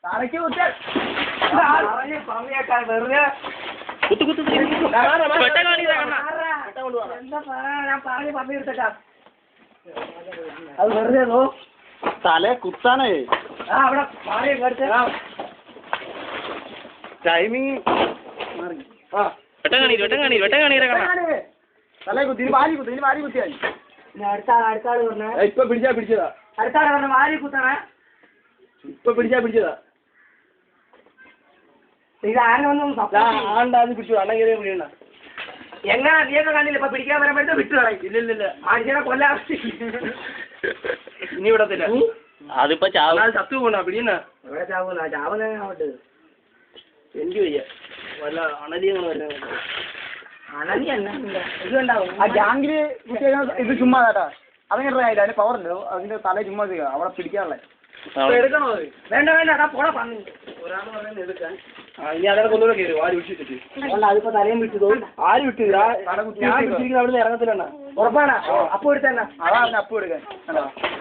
തലയ്ക്ക് കുത്താൻ വെറുതെ അത് വെറുതെ തല കുത്താനേ അവിടെ ടൈമിങ് തല കുത്തി വാരി കുത്തി ഇനി വാരി കുത്തിയായി അടുത്താള് പറഞ്ഞ ഇപ്പൊ പിടിച്ചതാ അടുത്താളെ പറഞ്ഞ വാരി കുത്തണേ ഇപ്പൊ പിടിച്ചതാ ഇത് ആനൊന്നും ആണ്ടാന്ന് പിടിച്ചു അണ്ണ കയറിയ പിടിയണ്ട എങ്ങനെ നീയൊക്കെ കണ്ടില്ല ഇപ്പൊ പിടിക്കാൻ വരുമ്പോഴത്തെ വിട്ടു കളയും ഇല്ലില്ല മനുഷ്യനെ കൊല്ലാ ഇനി വിടത്തില്ല അതിപ്പോ ചത്തു പോണ പിടിയണ്ട എവിടെ ചാവുന്ന ചാവുന്നോട്ട് എനിക്ക് വയ്യ വല്ല അണലിയും അണലി അല്ല ഇതുണ്ടാവും ആ ഗ്യാങ്കില് ഇത് ചുമ്മാ കേട്ടാ അതങ്ങനെ ആയില്ല അതിന്റെ പവർ ഉണ്ടോ അതിന്റെ തല ചുമ്മാ അവിടെ പിടിക്കാനുള്ള എടുക്കണോ വേണ്ട അതാ പോടാ പറഞ്ഞു ഒരാൾ പറഞ്ഞ എടുക്കാൻ ഇനി അതൊക്കെ കൊണ്ടുകൂടെ കയറി ആര് വിട്ടിട്ട് അതിപ്പോ തലയും വിട്ടു ആര് വിട്ടു ഞാൻ വിട്ടിരിക്കുന്നത് അവിടെ നിന്ന് ഇറങ്ങത്തില്ല ഉറപ്പാണ് അപ്പൊ എടുത്തന്നെ അതാ അപ്പൊ എടുക്കാൻ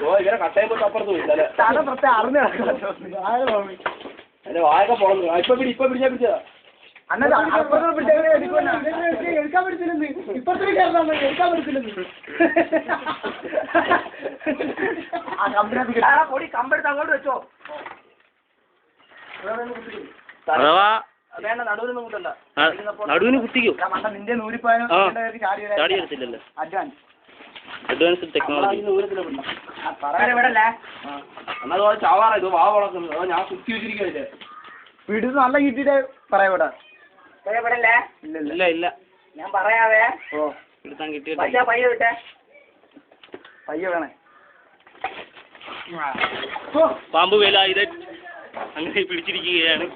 ഓ ഇവരെ കട്ടയുമ്പോ അപ്പുറത്ത് പോയി തല പ്രത്യേകം അറിഞ്ഞു എന്റെ വായൊക്കെ പോളന്നു ഇപ്പൊ പിടിച്ചതാ എടുക്കാൻ പറ്റത്തില്ലെന്ന് ഇപ്പഴത്തേക്ക് എടുക്കാൻ പറ്റത്തില്ലെന്ന് പൊടി കമ്പെടുത്ത് അങ്ങോട്ട് വെച്ചോ വേണ്ട നടുവിനൊന്നും കുത്തണ്ട നടുവിന് കുത്തിക്കോ നിന്റെ നൂരിപ്പാനോ അഡ്വാൻസ് ടെക്നോളജി എന്നാ ചാവാറ ഇത് വാ വളർത്തുന്നത് ഞാൻ കുത്തി വെച്ചിരിക്കല്ലേ വീട്ടിൽ നല്ല കിട്ടിയിട്ട് പറയാ ഇല്ല ഞാൻ പറയാവേ ഓ എടുത്താൻ കിട്ടിയ പയ്യ വിട്ടേ പയ്യ വേണേ പാമ്പ് വേല ഇത് അങ്ങനെ പിടിച്ചിരിക്കുകയാണ്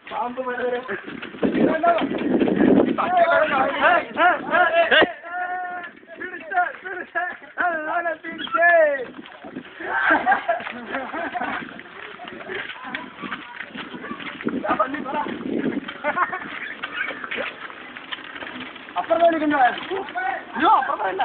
പാമ്പ് അപ്പുറത്തെ വിളിക്കണ്ട അപ്പുറത്തല്ല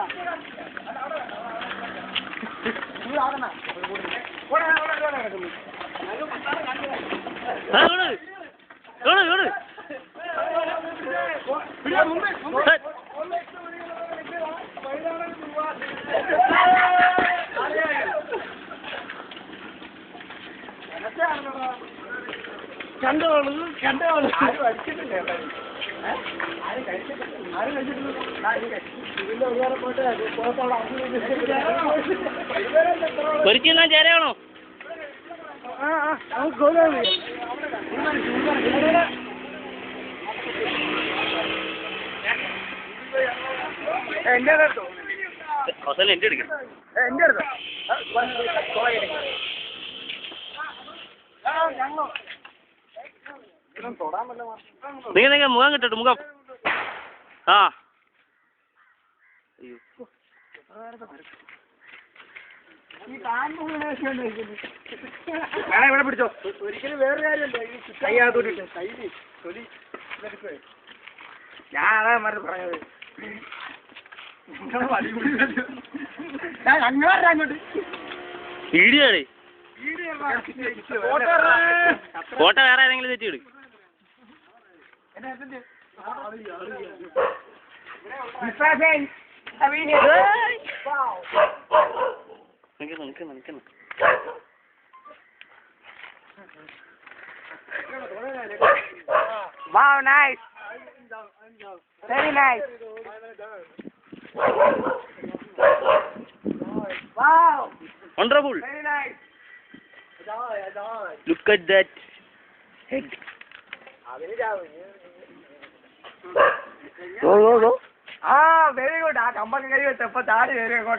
ഒരിക്കലും ചേരാണോ എന്റെ അടുത്തോ അവസാനം എന്റെ എടുക്കും എന്റെ അടുത്തോ നിങ്ങൾ മുഖം കിട്ടട്ടെ മുഖം ആ ഇവിടെ പിടിച്ചോ ഒരിക്കലും വേറെ കാര്യമല്ലേ കൈയാത്തോട്ടിട്ട് ഞാൻ അതാ മറ്റു പറഞ്ഞത് അങ്ങോട്ട് വീഡിയോടെ ഫോട്ടോ വേറെ ഏതെങ്കിലും തെറ്റി എടുക്കും Wow, nice. Very nice. Wow. Wonderful. Very nice. Look at that head. Go. Ah, very good. Ah, company kari vecha. Appa taari very good.